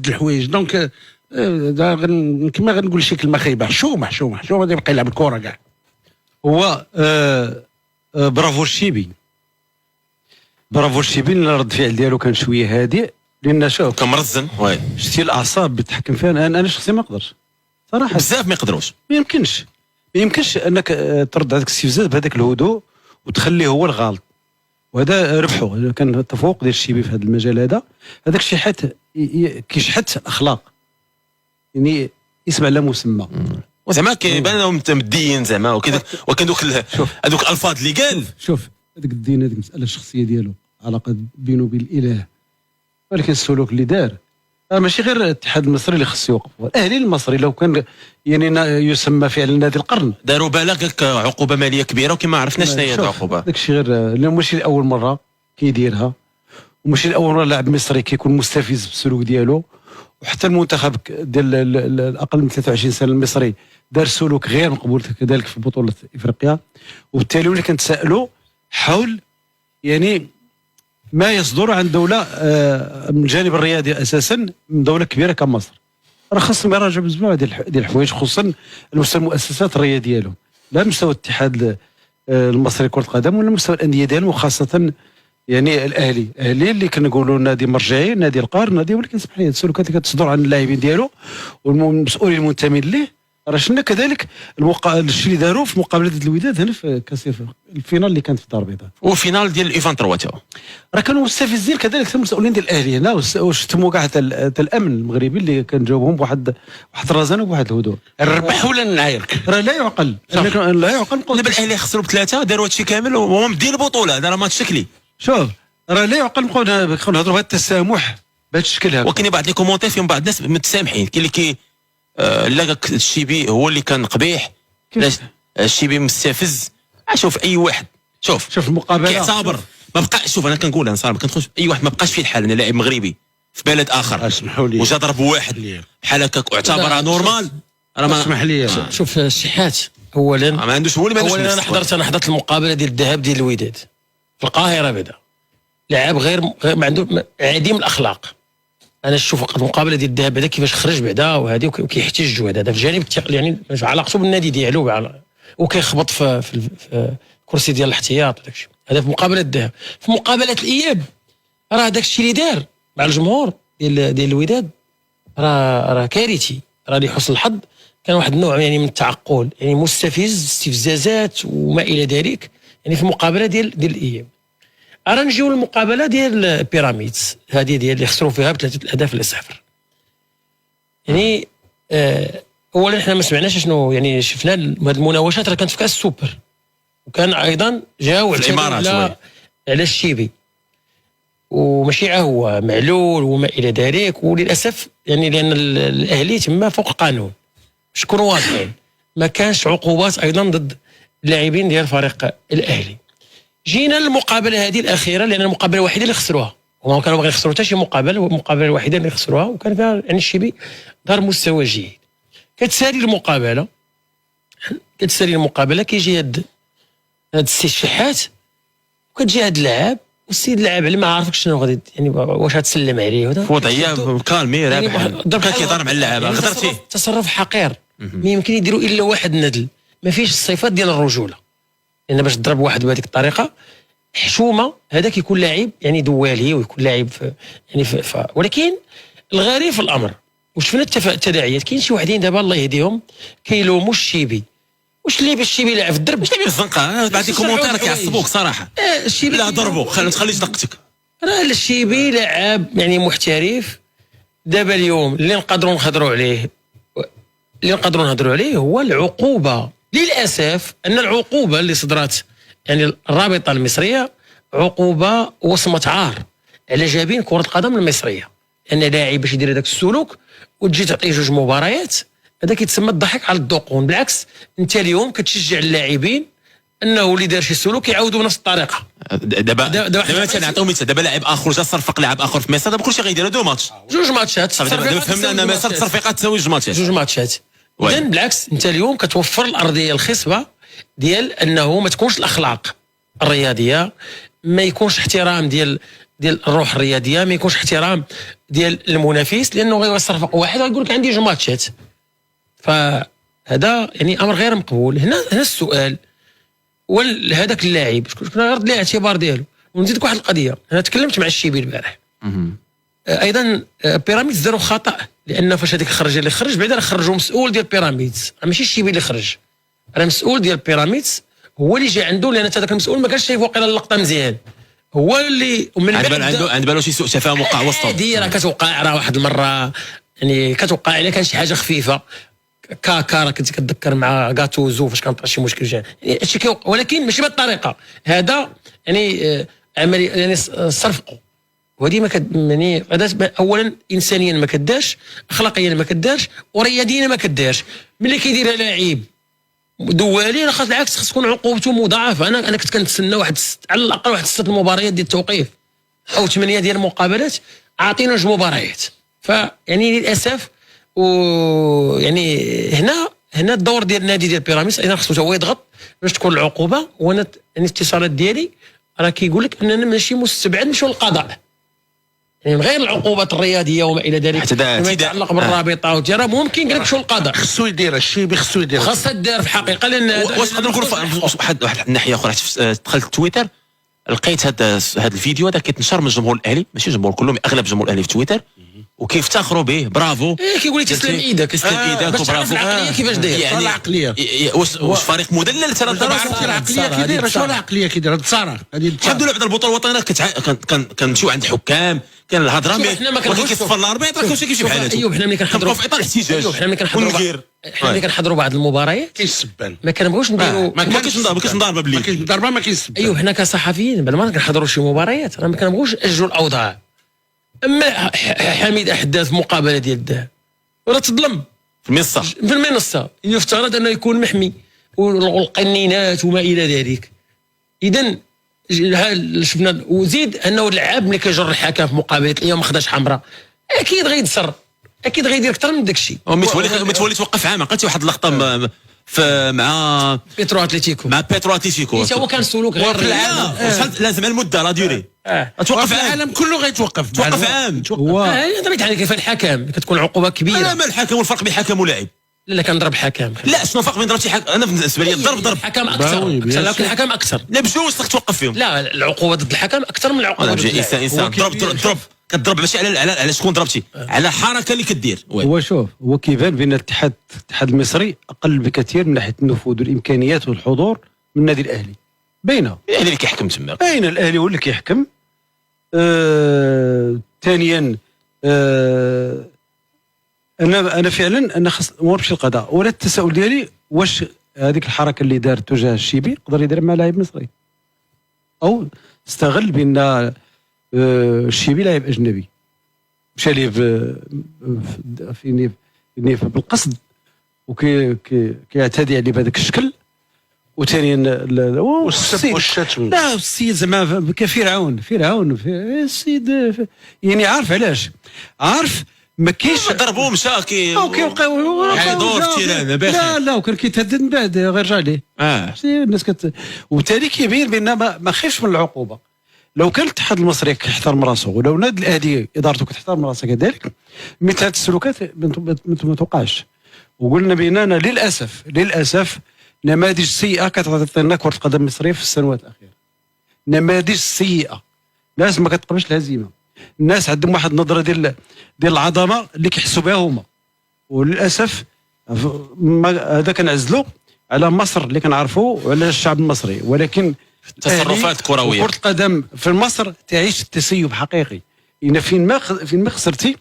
الحوايج. دونك كما غنقول شي كلمه خايبه، حشومه غادي يبقى يلعب الكره كاع. هو برافو الشيبي، الرد فعل ديالو كان شويه هادئ، لان شوف كان مرزن. وي شتي الاعصاب بتحكم فيها. انا شخصيا ما نقدرش صراحه، بزاف ما يقدروش. ما يمكنش انك ترد هذاك الاستفزاز بهذاك الهدوء وتخليه هو الغلط. وهذا ربحه، كان التفوق ديال الشيبي في هذا المجال. هذاك الشيء حتى كيشحت اخلاق، يعني اسم على مسمى. وزعما كيبان انه مدين زعما وكذا، وكان دوك هذوك الالفاظ اللي قال. شوف هذاك الدين، هذيك المساله الشخصيه ديالو، علاقه بينه وبين الاله، ولكن السلوك اللي دار ماشي غير الاتحاد المصري اللي خصو يوقف، الاهلي المصري لو كان يعني يسمى فعلا نادي القرن. داروا بالك عقوبه ماليه كبيره وكما عرفناش شنو هي العقوبه. داكشي غير ماشي لاول مره كيديرها، وماشي لاول مره لاعب مصري كيكون مستفز بالسلوك ديالو. وحتى المنتخب ديال الاقل من 23 سنه المصري دار سلوك غير مقبول كذلك في بطوله افريقيا. وبالتالي ولا كنتسائلوا حول يعني ما يصدر عن دوله من الجانب الرياضي اساسا، من دوله كبيره كمصر. راه خاصهم يراجعوا بزاف ديال الحوايج، خصوصا المستوى المؤسسات الرياضيه ديالهم، لا مستوى الاتحاد المصري لكره القدم ولا مستوى الانديه ديالهم، وخاصه يعني الاهلي اللي كنقولوا نادي مرجعي، نادي القرن، نادي. ولكن اسمح لي السلوكات اللي كتصدر عن اللاعبين ديالو والمسؤولين المنتمين ليه، راه شفنا كذلك الشيء اللي داروا في مقابله الوداد هنا في كاس الفينال اللي كانت في الدار البيضاء، وفينال ديال الايفان 3 راه كانوا مستفزين كذلك المسؤولين ديال الاهلي هنا، وشتموا كاع حتى الامن المغربي اللي كان جاوبهم بواحد الرزانه وبواحد الهدوء. نربح ولا نعايرك؟ راه لا يعقل، لا يعقل. دابا الاهلي خسروا ب3، داروا هادشي كامل وهما مدين البطوله. هذا راه ماتش شكلي. شوف راه لا يعقل نبقاو نهضروا بهذا التسامح بهذا الشكل هذا. وكاين بعض لي كومونتير فيهم بعض الناس متسامحين. كاين اللي لا الشيبي هو اللي كان قبيح، الشيبي مستفز. شوف اي واحد، شوف المقابله كيعتبر ما بقى. شوف انا كنقول، انا صراحه كنخش اي واحد ما بقاش فيه الحال. انا لاعب مغربي في بلد اخر اسمحوا لي وجا ضرب واحد بحال هكاك واعتبرها نورمال، راه ما اسمح لي. شوف الشحات اولا ما عندوش هو اللي ما اولا انا حضرت المقابله ديال الذهاب ديال الوداد في القاهره بعدا. لاعب غير ما عنده، عديم الاخلاق. انا نشوف وقت المقابله ديال الذهاب هذا كيفاش خرج بعدا وهذه، وكيحتج هذا في الجانب يعني علاقته بالنادي ديالو، وكيخبط في الكرسي ديال الاحتياط وداك الشيء. هذا في مقابله الذهاب. في مقابله الاياب راه داك الشيء اللي دار مع الجمهور ديال الوداد راه كارثي. راه لحسن الحظ كان واحد النوع يعني من التعقل، يعني مستفز، استفزازات وما الى ذلك، يعني في المقابله ديال الاياب. راه نجيو للمقابله ديال بيراميدز هذه ديال اللي خسروا فيها ب3 أهداف ل0. يعني اولا احنا ما سمعناش شنو، يعني شفنا هذه المناوشات راه كانت في كاس السوبر، وكان ايضا جاو الامارات على الشيبي وماشي هو معلول وما الى ذلك. وللاسف يعني لان الاهلي تما فوق القانون، باش نكونوا واضحين، ما كانش عقوبات ايضا ضد اللاعبين ديال فريق الاهلي. جينا للمقابله هذه الاخيره، لان المقابله الوحيده اللي خسروها، وما كانوا باغيين يخسروا حتى شي مقابله، المقابله الوحيده اللي خسروها، وكان فيها يعني الشيبي دار مستوى جيد. كتسالي المقابله كيجي هاد السي الشحات، وكتجي هاد اللاعب، والسيد اللاعب اللي ما عارفك شنو غادي يعني واش غتسلم عليه وهذا في وضعيه كالمي رابح، بقى كيضرب مع اللعابه. غدر فيه تصرف حقير ما يمكن يديروا الا واحد ندل، ما فيش الصفات ديال الرجوله. لان باش تضرب واحد بهذيك الطريقه حشومه، هذا كيكون لاعب يعني دوالي، ويكون لاعب ولكن الغريب في الامر وشفنا التداعيات. كاين شي وحدين دابا الله يهديهم كيلوموا الشيبي، واش اللي الشيبي لاعب في الدرب؟ الشيبي في الزنقه. بعد لي كومونتير كيعصبوك صراحه. الشيبي لا ضربوا، خليش دقتك. راه الشيبي لاعب يعني محترف. دابا اليوم اللي نقدروا نهضروا عليه هو العقوبه. للاسف ان العقوبه اللي صدرت يعني الرابطه المصريه عقوبه وصمه عار على جبين كره القدم المصريه. ان لاعب باش يدير هذاك السلوك وتجي تعطيه 2 مباريات، هذا كيتسمى الضحك على الذقون. بالعكس انت اليوم كتشجع اللاعبين انه اللي دار شي سلوك يعاودوا بنفس الطريقه. دابا مثلا نعطيو مثال، دابا لاعب اخر جا صرفق لاعب اخر في مصر، دابا كلشي غيديروا 2 ماتش 2 ماتشات. دابا فهمنا ان مصر تصرفيقات تساوي 2 ماتشات. اذا بالعكس انت اليوم كتوفر الارضيه الخصبه ديال انه ما تكونش الاخلاق الرياضيه، ما يكونش احترام ديال الروح الرياضيه، ما يكونش احترام ديال المنافس، لانه غيصرفق واحد غيقول لك عندي جوج ماتشات. فهذا يعني امر غير مقبول. هنا السؤال، هذاك اللاعب كنا غير الاعتبار ديالو. ونزيدك واحد القضيه، انا تكلمت مع الشيبي البارح ايضا. بيراميدز داروا خطا، لان فاش هذيك الخرجه اللي خرج بعدا خرجوا مسؤول ديال بيراميدز، ماشي الشيبي اللي خرج، راه مسؤول ديال بيراميدز هو اللي جا عنده، لان هذاك المسؤول ما كانش شايف واقيلا اللقطه مزيان، هو اللي ومن بعد عند بالو شي سوء تفاهم وقع وسط. هذه راه كتوقع، راه واحد المره يعني كتوقع عليه كان شي حاجه خفيفه. كاكا راه كنت كتذكر مع غاتوزو فاش كان طرا شي مشكل جا، يعني هادشي ولكن ماشي بهذه الطريقه. هذا يعني عملي يعني صرفقوا، وهذه ما يعني هذا اولا انسانيا ما كدارش، اخلاقيا ما كدارش، ورياضيا ما كدارش. ملي كيديرها لاعب دوالي راه بالعكس خاص تكون عقوبته مضاعفه. انا كنت كنتسنى على الاقل واحد 6 مباريات ديال التوقيف او 8 ديال المقابلات، عاطينا 2 مباريات. فيعني للاسف ويعني هنا الدور ديال النادي ديال بيراميدز ايضا خصو هو يضغط باش تكون العقوبه. وانا يعني الاتصالات ديالي راه كيقول لك اننا ماشي مستبعد نمشيو للقضاء، يعني من غير العقوبات الرياضيه وما الى ذلك فيما يتعلق بالرابطه راه ممكن قال لك شو القضاء خصو يدير الشيبي، خصو يدير، خاصها دير في الحقيقه. لان واش نقدر نقول واحد الناحيه اخرى، دخلت تويتر لقيت هذا الفيديو هذا كيتنشر من الجمهور الاهلي، ماشي الجمهور كلهم، اغلب الجمهور الاهلي في تويتر، وكيفتخروا به. برافو. كيقول لك تسلم ايدك، وبرافو. العقليه كيفاش داير يعني العقليه واش فريق مدلل ترى العقليه كيدير، شنو العقليه كيدير التصارى هذه. الحمد لله بعد البطوله الوطنيه كنمشيو عند الحكام، كان الهضره ولكن كيصفر الاربيط راه كلشي كيمشي بحال هذا. ايوب حنا ملي كنحضروا في اطار الاحتجاج، حنا ملي كنحضروا بعض المباريات كيسبان، ما كنبغيوش نديروا، ما كاينش نضاربه بلي، ما كاينش ضربه، ما كاينش. ايوب حنا كصحفيين بعد ما كنحضروا شي مباريات راه ما كنبغوش نأجلوا الاوضاع. اما حميد احداث مقابله ديال الذهب ولا تظلم في المنصه يفترض انه يكون محمي والقنينات وما الى ذلك. اذا شفنا وزيد انه اللعاب ملي كيجر الحكم في مقابله اليوم ما خداش حمراء، اكيد غيتصر، اكيد غيدير اكثر من داك الشيء. متولي توقف عام. عقلتي واحد اللقطه مع بيترو اتليتيكو حتى هو كان سلوك غير لازم المده لا ديوري توقف عام. العالم كله غيتوقف، توقف عام. هذا يعني كيف الحكم كتكون عقوبه كبيره. لا ما الحكم والفرق بين حكم ولاعب. لا كنضرب حكم. لا شنو الفرق بين ضربتي حكم؟ انا بالنسبه لي ضرب الحكم اكثر، لكن الحكم اكثر. لا بجوج خصك توقف فيهم. لا العقوبه ضد الحكم اكثر من العقوبه ضد انسان ضرب كتضرب ماشي على شكون ضربتي، على الحركه اللي كدير. هو شوف، هو كيبان بان الاتحاد المصري اقل بكثير من ناحيه النفوذ والامكانيات والحضور من النادي الاهلي. باينه الاهلي اللي كيحكم تما، باينه الاهلي هو اللي كيحكم. ثانيا انا فعلا انا خاص نمشي للقضاء. ولا التساؤل ديالي واش هذيك الحركه اللي دار تجاه الشيبي يقدر يدير مع لاعب مصري، او استغل بان الشيبي لاعب اجنبي مشى ليه في بالقصد وكيعتدي عليه بهذاك الشكل. وثانيا والشتم، لا السيد زعما كفرعون السيد يعني عارف علاش، عارف ما كاينش ضربوه مشى كيوقعوا دور احترام باخي. لا وكان كيتهدد من بعد غير رجع ليه. الناس وبالتالي كيبين بان ما خايفش من العقوبه. لو كان الاتحاد المصري كيحترم راسو ولو نادي الاهلي ادارته كتحترم راسها كذلك، مثل هذه السلوكات ما توقعش. وقلنا باننا للاسف نماذج سيئه كتعطينا كره القدم المصريه في السنوات الاخيره. نماذج سيئه، الناس ما كتقبلش الهزيمه، الناس عندهم واحد النظره ديال العظمه اللي كيحسوا بها هما. وللاسف هذا كنعزلوا على مصر اللي كنعرفوا وعلى الشعب المصري، ولكن تصرفات كرويه كره القدم في مصر تعيش التسيب حقيقي. ان فين ما خسرتي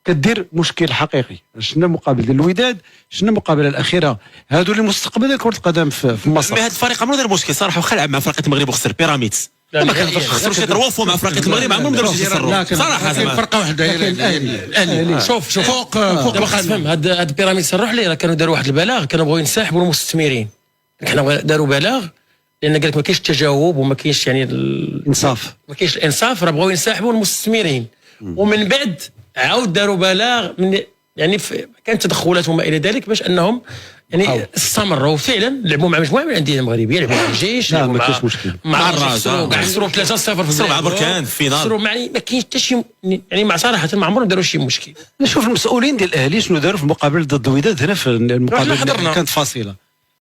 كدير مشكل حقيقي. شفنا مقابله الوداد، شفنا المقابله الاخيره، هادو اللي مستقبل كره القدم في مصر. هذا الفريق عمرو دار مشكل صراحه، وخا لعب مع فرقه المغرب وخسر بيراميدز. ما كانش خسروا شي تروفوا مع فرقه المغرب، عمرهم داروا شي تصرف صراحه. فرقه واحده هي الاهلي. شوف فوق تفهم هاد بيراميدز صرح لي كانوا داروا واحد البلاغ، كانوا بغاو ينسحبوا المستثمرين. حنا داروا بلاغ لان قال لك ما كاينش التجاوب وما كاينش يعني الانصاف، ما كاينش الانصاف، راه بغاو ينسحبوا المستثمرين. ومن بعد عاود داروا بلاغ من يعني كانت تدخلات وما الى ذلك باش انهم يعني استمروا فعلا لعبوا مع مجموعه من الانديه المغربيه، لعبوا مع الجيش، لا ما كاينش مشكل مع الرجاء، خسروا 3-0 في خسروا مع بركان في فينال. خسروا يعني ما كاينش حتى شي يعني مع صراحه ما عمرهم داروا شي مشكل. نشوف المسؤولين ديال الاهلي شنو داروا في المقابله ضد الوداد هنا في المقابله حضرنا. كانت فاصله.